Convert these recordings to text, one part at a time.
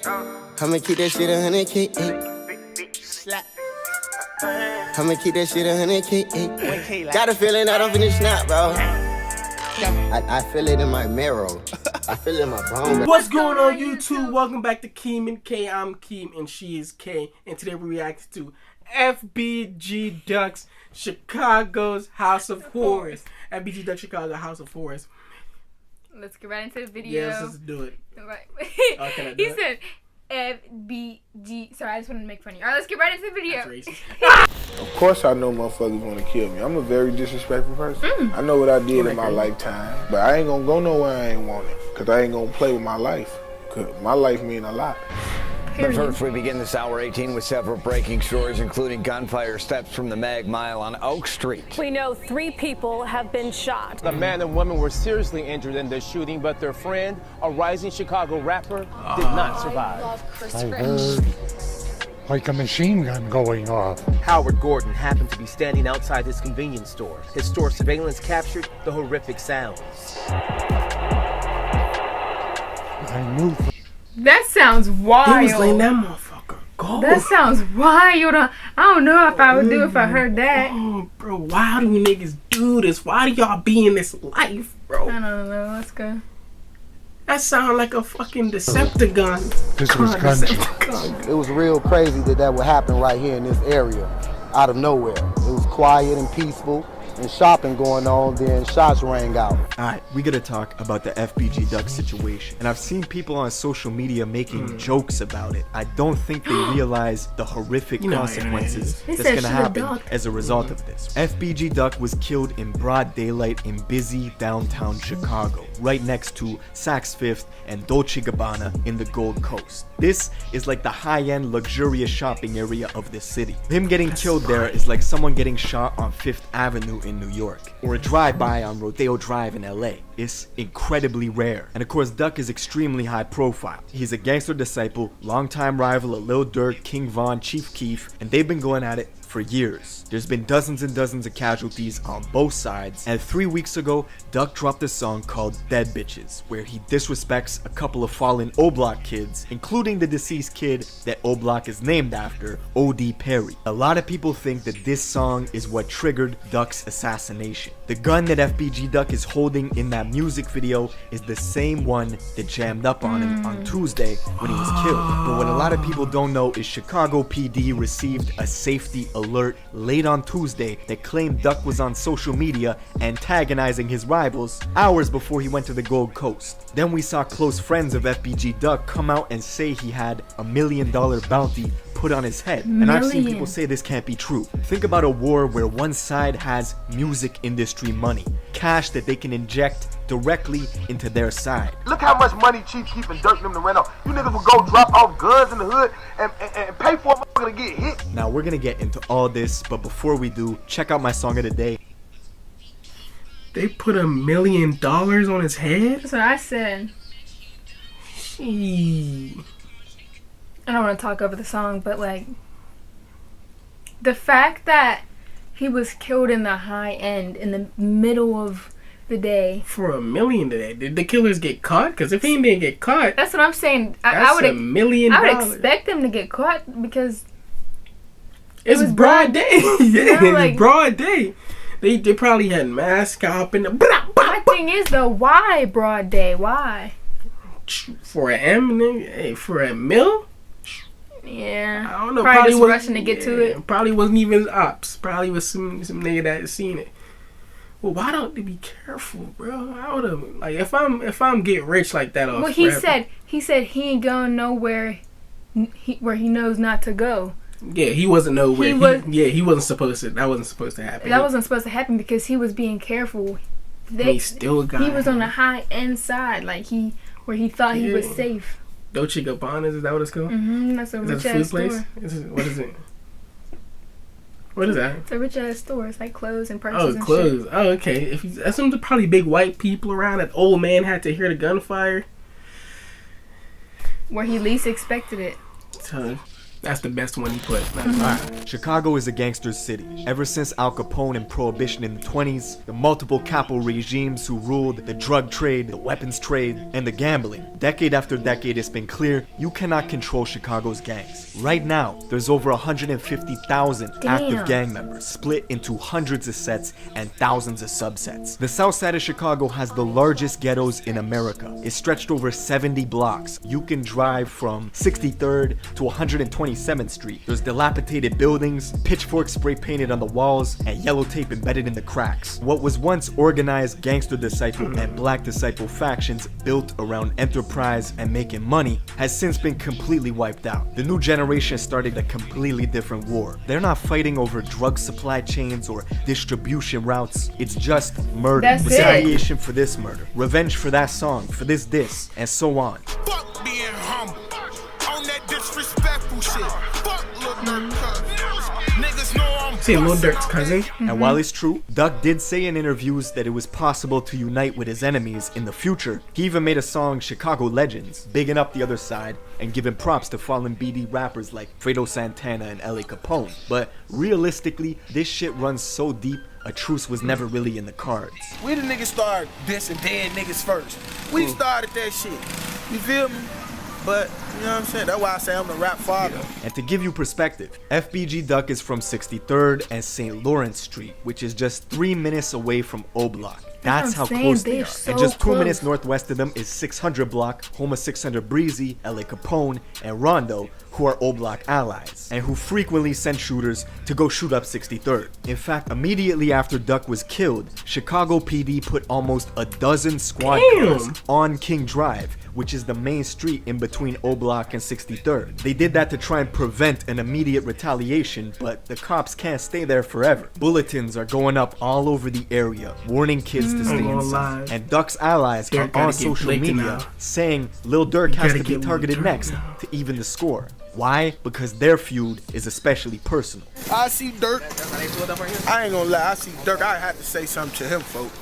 I'ma keep that shit 100K. I'ma keep that shit 100K. Got a feeling that I'm finished now, bro. I feel it in my marrow. I feel it in my bones. What's going on, YouTube? Welcome back to Keem Kay. I'm Keem and she is Kay. And today we're reacting to FBG DUCK's Chicago's House of Horrors. FBG DUCK Chicago House of Horrors. Let's get right into the video. Yes, let's do it. Right. Oh, can I do he it? said FBG. Sorry, I just wanted to make fun of you. Alright, let's get right into the video. That's racist. Of course I know motherfuckers want to kill me. I'm a very disrespectful person. I know what I did in my lifetime, but I ain't gonna go nowhere I ain't want it, because I ain't gonna play with my life, because my life mean a lot. But first, we begin this hour 18 with several breaking stories, including gunfire steps from the Mag Mile on Oak Street. We know 3 people have been shot. The man and woman were seriously injured in the shooting, but their friend, a rising Chicago rapper, did not survive. I love Chris Rich. Like a machine gun going off. Howard Gordon happened to be standing outside his convenience store. His store surveillance captured the horrific sounds. I knew. That sounds wild. He was letting that motherfucker go. That sounds wild. I don't know if I would do if I heard that. Oh, bro, why do you niggas do this? Why do y'all be in this life, bro? I don't know. Let's go. That sound like a fucking Decepticon. This was country. Decepticon. It was real crazy that would happen right here in this area, out of nowhere. It was quiet and peaceful, and shopping going on, then shots rang out. Alright, we gotta talk about the FBG DUCK situation. And I've seen people on social media making jokes about it. I don't think they realize the horrific consequences that's gonna happen as a result of this. FBG DUCK was killed in broad daylight in busy downtown Chicago, right next to Saks Fifth and Dolce & Gabbana in the Gold Coast. This is like the high-end, luxurious shopping area of the city. Him getting killed there is like someone getting shot on Fifth Avenue in New York, or a drive-by on Rodeo Drive in LA. It's incredibly rare. And of course, Duck is extremely high profile. He's a gangster disciple, longtime rival of Lil Durk, King Von, Chief Keef, and they've been going at it for years. There's been dozens and dozens of casualties on both sides, and 3 weeks ago, Duck dropped a song called Dead Bitches, where he disrespects a couple of fallen O-Block kids, including the deceased kid that O-Block is named after, O.D. Perry. A lot of people think that this song is what triggered Duck's assassination. The gun that FBG DUCK is holding in that music video is the same one that jammed up on him on Tuesday when he was killed. But what a lot of people don't know is Chicago PD received a safety alert late on Tuesday that claimed Duck was on social media antagonizing his rivals hours before he went to the Gold Coast. Then we saw close friends of FBG DUCK come out and say he had $1 million bounty put on his head. And I've seen people say this can't be true. Think about a war where one side has music industry money, cash that they can inject directly into their side. Look how much money Chief Keef and Durk them to rent off. You niggas will go drop off guns in the hood and pay for a motherfucker to get hit. Now we're gonna get into all this, but before we do, check out my song of the day. They put $1 million on his head? That's what I said. Gee. I don't want to talk over the song, but like the fact that he was killed in the high end in the middle of the day For $1 million today. Did the killers get caught? Because if he didn't get caught, that's what I'm saying. I would $1 million. I would expect them to get caught because it's was broad day. Yeah, know, like, it's broad day. They probably had masks up in the. My thing is though, why broad day? Why? For an M, hey, for $1 million. Yeah, I don't know. Probably just rushing to get to it. Probably wasn't even ops. Probably was some nigga that had seen it. Well, why don't they be careful, bro? I would have like if I'm get rich like that. Well, he said he ain't going nowhere where he knows not to go. Yeah, he wasn't nowhere. He wasn't supposed to. That wasn't supposed to happen. That wasn't supposed to happen because he was being careful. He still got. He was on the high end side, like where he thought he was safe. Dolce & Gabbana, is that what it's called? That's a rich ass store. What is it? What is that? It's a rich ass store. It's like clothes and purses. Oh, clothes. Oh, okay. That's some probably big white people around. That old man had to hear the gunfire. Where he least expected it. So, That's the best one he put. Chicago is a gangster city. Ever since Al Capone and Prohibition in the 20s, the multiple capo regimes who ruled the drug trade, the weapons trade, and the gambling. Decade after decade, it's been clear you cannot control Chicago's gangs. Right now, there's over 150,000 active gang members, split into hundreds of sets and thousands of subsets. The south side of Chicago has the largest ghettos in America. It's stretched over 70 blocks. You can drive from 63rd to 127th Street. There's dilapidated buildings, pitchforks spray painted on the walls, and yellow tape embedded in the cracks. What was once organized gangster disciple and black disciple factions built around enterprise and making money has since been completely wiped out. The new generation started a completely different war. They're not fighting over drug supply chains or distribution routes. It's just murder. That's retaliation for this murder, revenge for that song, for this diss, and so on. Fuck being humble. On that disrespectful shit. Fuck Lil Durk. Niggas know I'm See, Lil Durk's cousin. And while it's true, Duck did say in interviews that it was possible to unite with his enemies in the future. He even made a song, Chicago Legends, bigging up the other side and giving props to fallen BD rappers like Fredo Santana and LA Capone. But realistically, this shit runs so deep, a truce was never really in the cards. We the niggas started dissing dead niggas first. We started that shit. You feel me? But, you know what I'm saying? That's why I say I'm the rap father. And to give you perspective, FBG Duck is from 63rd and St. Lawrence Street, which is just 3 minutes away from O Block. That's how close they are. So and just 2 close. minutes northwest of them is 600 Block, home of 600 Breezy, LA Capone, and Rondo, who are O Block allies, and who frequently send shooters to go shoot up 63rd. In fact, immediately after Duck was killed, Chicago PD put almost a dozen squad cars on King Drive, which is the main street in between O Block and 63rd. They did that to try and prevent an immediate retaliation, but the cops can't stay there forever. Bulletins are going up all over the area, warning kids to stay inside. And Duck's allies are on social media saying Lil Durk has to be targeted next to even the score. Why? Because their feud is especially personal. I see Durk. I ain't gonna lie, I see Durk. I had to say something to him, folks.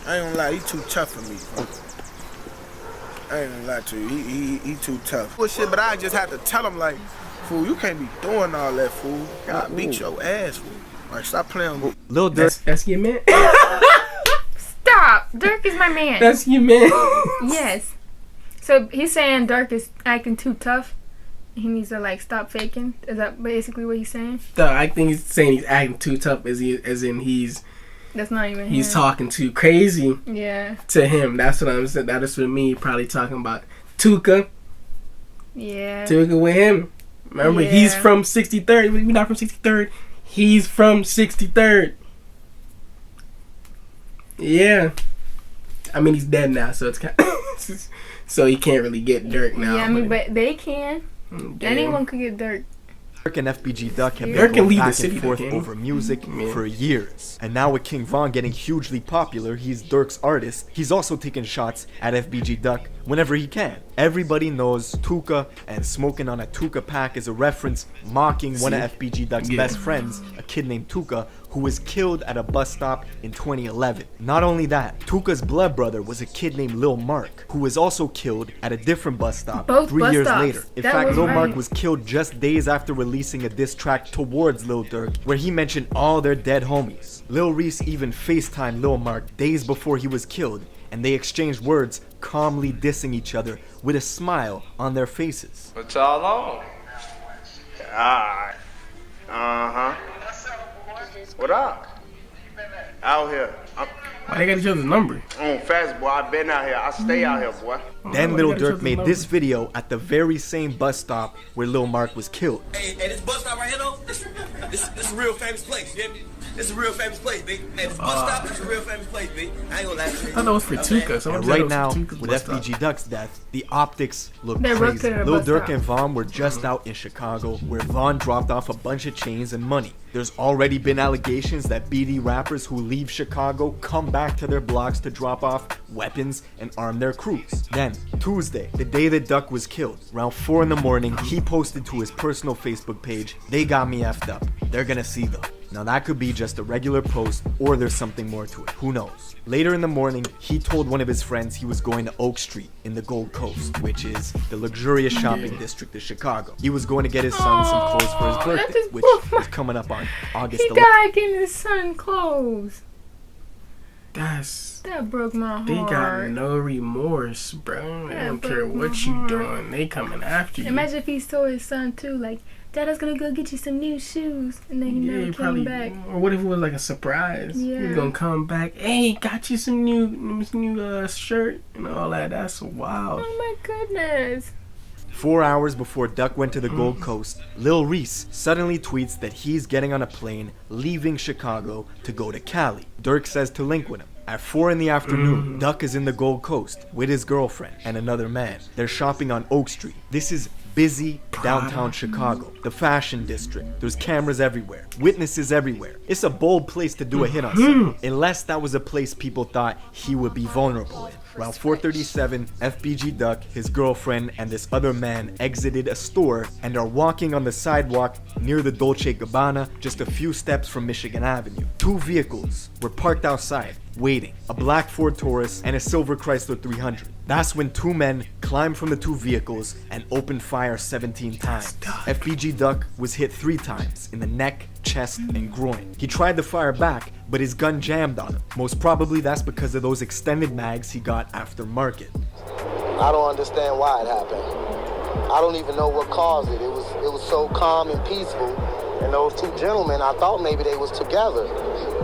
I ain't gonna lie, he too tough for me, folks. I ain't gonna lie to you, he too tough. Well, shit, but I just had to tell him, like, fool, you can't be doing all that, fool. I beat your ass, fool. Like, stop playing with me. Lil Durk. That's your man. Stop! Durk is my man. That's your man. Yes. So he's saying Durk is acting too tough. He needs to like stop faking. Is that basically what he's saying? No, I think he's saying he's acting too tough, as in he's. That's not even. He's talking too crazy. Yeah. To him, that's what I'm saying. That is for me. Probably talking about Tuka. Yeah. Tuka with him. Remember, he's from 63rd. We're not from 63rd. He's from 63rd. Yeah. I mean, he's dead now, so it's kind of so he can't really get Durk now. Yeah, I mean, but they can. Anyone could get Durk. Durk and FBG Duck have been going back and forth over music for years. And now with King Von getting hugely popular, he's Durk's artist. He's also taking shots at FBG Duck whenever he can. Everybody knows Tuka, and smoking on a Tuka pack is a reference mocking one of FBG Duck's best friends, a kid named Tuka, who was killed at a bus stop in 2011. Not only that, Tuka's blood brother was a kid named Lil Mark, who was also killed at a different bus stop 3 years later. In fact, Lil Mark was killed just days after releasing a diss track towards Lil Durk, where he mentioned all their dead homies. Lil Reese even FaceTimed Lil Mark days before he was killed, and they exchanged words, calmly dissing each other with a smile on their faces. What y'all on? Alright. What up? Out here. Why they got each other's number? On fast, boy. I been out here. I stay out here, boy. Then Lil Durk made this video at the very same bus stop where Lil Mark was killed. Hey, this bus stop right here, though, this a real famous place, you hear me? This is a real famous place, baby. Man, this bus stop is a real famous place, baby. I ain't gonna lie to you. I thought that was for Tuka. And right now, with FBG Duck's death, the optics look crazy. Lil Durk and Von were just out in Chicago, where Von dropped off a bunch of chains and money. There's already been allegations that BD rappers who leave Chicago come back to their blocks to drop off weapons and arm their crews. Then, Tuesday, the day that Duck was killed, around 4 in the morning, he posted to his personal Facebook page, "They got me effed up. They're gonna see them." Now that could be just a regular post, or there's something more to it. Who knows? Later in the morning, he told one of his friends he was going to Oak Street in the Gold Coast, which is the luxurious shopping district of Chicago. He was going to get his son some clothes for his birthday, which is coming up on August 11th. He died getting his son clothes. That broke my heart. They got no remorse, bro. They don't care what you doing. They coming after you. Imagine if he told his son too, like, Dada's gonna go get you some new shoes, and then he never came back. Or what if it was like a surprise? Yeah. He's gonna come back. Hey, got you some new shirt and all that. That's wild. Oh my goodness. 4 hours before Duck went to the Gold Coast, Lil Reese suddenly tweets that he's getting on a plane leaving Chicago to go to Cali. Dirk says to link with him. At 4 in the afternoon, Duck is in the Gold Coast with his girlfriend and another man. They're shopping on Oak Street. This is busy downtown Chicago, the fashion district. There's cameras everywhere, witnesses everywhere. It's a bold place to do a hit on someone, unless that was a place people thought he would be vulnerable in. Around 4:37, FBG Duck, his girlfriend, and this other man exited a store and are walking on the sidewalk near the Dolce Gabbana, just a few steps from Michigan Avenue. 2 vehicles were parked outside, waiting. A black Ford Taurus and a silver Chrysler 300. That's when 2 men climbed from the 2 vehicles and opened fire 17 times. FBG Duck was hit 3 times in the neck, chest, and groin. He tried to fire back, but his gun jammed on him. Most probably that's because of those extended mags he got after market. I don't understand why it happened. I don't even know what caused it. It was so calm and peaceful. And those 2 gentlemen, I thought maybe they was together,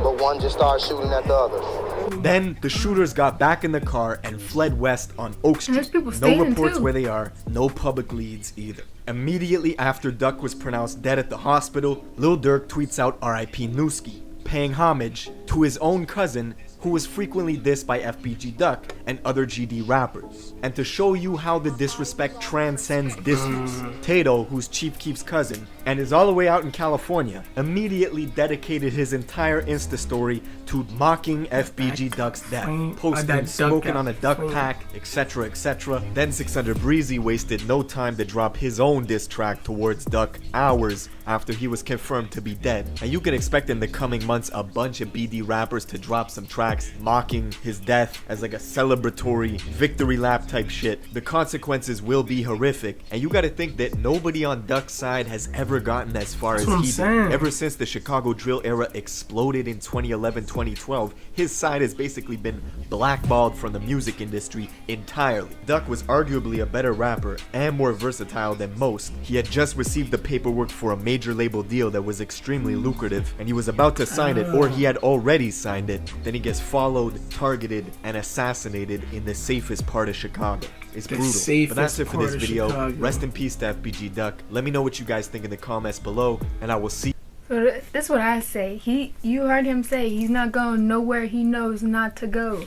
but one just started shooting at the other. Then the shooters got back in the car and fled west on Oak Street. No reports where they are, no public leads either. Immediately after Duck was pronounced dead at the hospital, Lil Durk tweets out RIP Newski, paying homage to his own cousin who was frequently dissed by FBG Duck and other GD rappers. And to show you how the disrespect transcends districts, Tato, who's Chief Keef's cousin and is all the way out in California, immediately dedicated his entire Insta story to mocking FBG Duck's death, posting smoking on a duck pack, etc, etc. Then 600 Breezy wasted no time to drop his own diss track towards Duck hours after he was confirmed to be dead. And you can expect in the coming months a bunch of BD rappers to drop some tracks mocking his death as like a celebratory victory lap type shit. The consequences will be horrific, and you gotta think that nobody on Duck's side has ever gotten as far as he did. Ever since the Chicago drill era exploded in 2011-2012, his side has basically been blackballed from the music industry entirely. Duck was arguably a better rapper and more versatile than most. He had just received the paperwork for a major label deal that was extremely lucrative, and he was about to sign it, or he had already signed it. Then he gets followed, targeted, and assassinated in the safest part of Chicago. It's brutal. But that's it for this video. Rest in peace to FBG Duck. Let me know what you guys think in the comments below, and I will see. So that's what I say. You heard him say he's not going nowhere he knows not to go,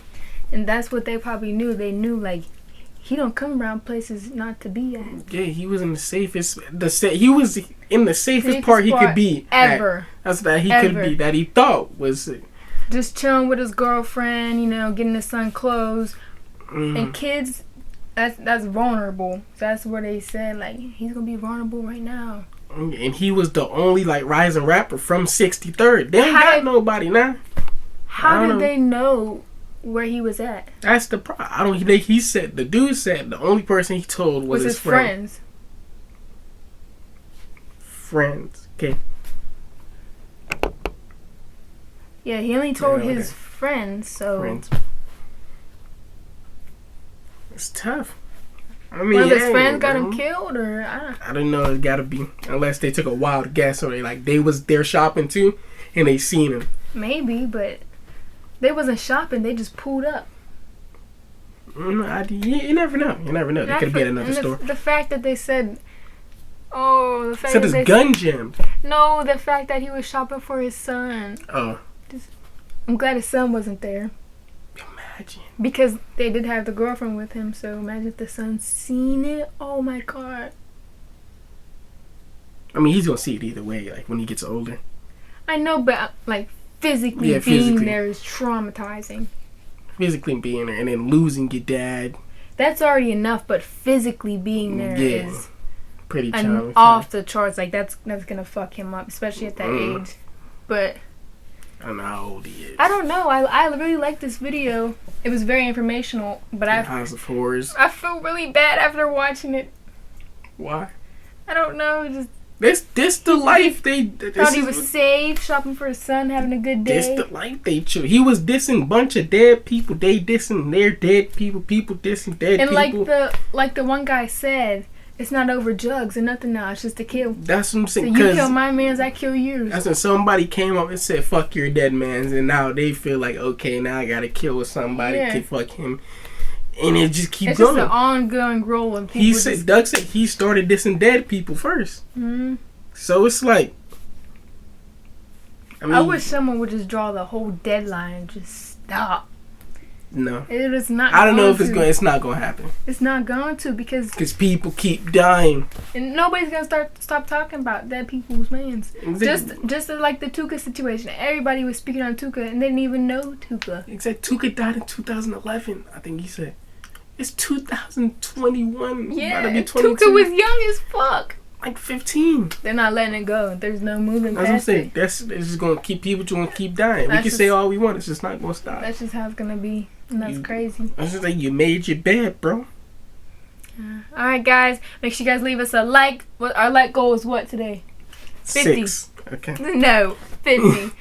and that's what they probably knew. They knew like he don't come around places not to be at. Yeah, he was in the safest. He was in the safest part he could be ever. That's that he could be. That he thought was. Just chilling with his girlfriend, you know, getting his son clothes. And kids, that's vulnerable. That's where they said, like, he's going to be vulnerable right now. And he was the only, like, rising rapper from 63rd. They ain't got nobody now. How did they know where he was at? That's the problem. I don't think he said, the dude said the only person he told was his friends. Friends. Okay. Yeah, he only told his friends, so... Friends. It's tough. I mean, one of his friends got him killed, or... I don't know, it gotta be. Unless they took a wild guess, or they was there shopping too, and they seen him. Maybe, but... They wasn't shopping, they just pulled up. You never know. You never know. They could be at another store. The fact that they said... Oh, the fact that his gun jammed. No, the fact that he was shopping for his son. Oh. I'm glad his son wasn't there. Imagine. Because they did have the girlfriend with him, so imagine if the son seen it. Oh my god. I mean, he's gonna see it either way, like when he gets older. I know, but like physically being there is traumatizing. Physically being there and then losing your dad. That's already enough, but physically being there is pretty traumatizing. Off the charts. Like that's gonna fuck him up, especially at that age. but I don't know how old he is. I don't know. I really like this video. It was very informational, but House of Horrors. I feel really bad after watching it. Why? I don't know. Just this the life they thought he was safe, shopping for his son, having a good day. This the life they chose. He was dissing bunch of dead people. They dissing their dead people. People dissing dead and people. And like the one guy said, it's not over drugs and nothing now. It's just a kill. That's what I'm saying. So you kill my mans, I kill yours. That's when somebody came up and said, "Fuck your dead mans," and now they feel like, okay, now I gotta kill somebody to fuck him, and it just keeps going. It's just an ongoing role. And people Duck said he started dissing dead people first. Mm-hmm. So it's like, I wish someone would just draw the whole deadline and just stop. No, it is not. I don't know if it's not gonna happen. It's not going to because people keep dying, and nobody's gonna stop talking about dead people's mans. Just like the Tuka situation, everybody was speaking on Tuka and they didn't even know Tuka. Exactly. Tuka died in 2011. I think he said it's 2021. Yeah, Tuka was young as fuck. Like 15. They're not letting it go. There's no moving past what I'm saying. It's just gonna keep people to keep dying. We can say all we want. It's just not gonna stop. That's just how it's gonna be. And that's crazy. I was just like, you made your bed, bro. Alright, guys. Make sure you guys leave us a like. Our like goal is what today? 50. 6. Okay. No, 50.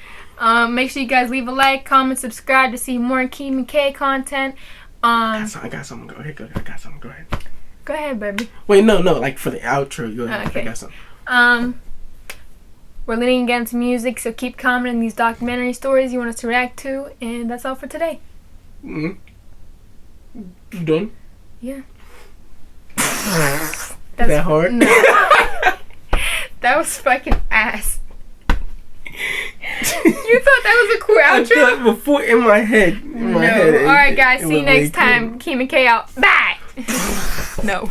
Make sure you guys leave a like, comment, subscribe to see more Keem Kay content. I got something. Go ahead. I got something. Go ahead. Go ahead, baby. Wait, no. Like for the outro. Go ahead. Okay. I got something. We're leaning against music, so keep commenting these documentary stories you want us to react to, and that's all for today. You done? Yeah. That hard? No. That was fucking ass. You thought that was a cool outro? I thought before in my head. Alright, guys. See you next time. Keem Kay out. Bye. No.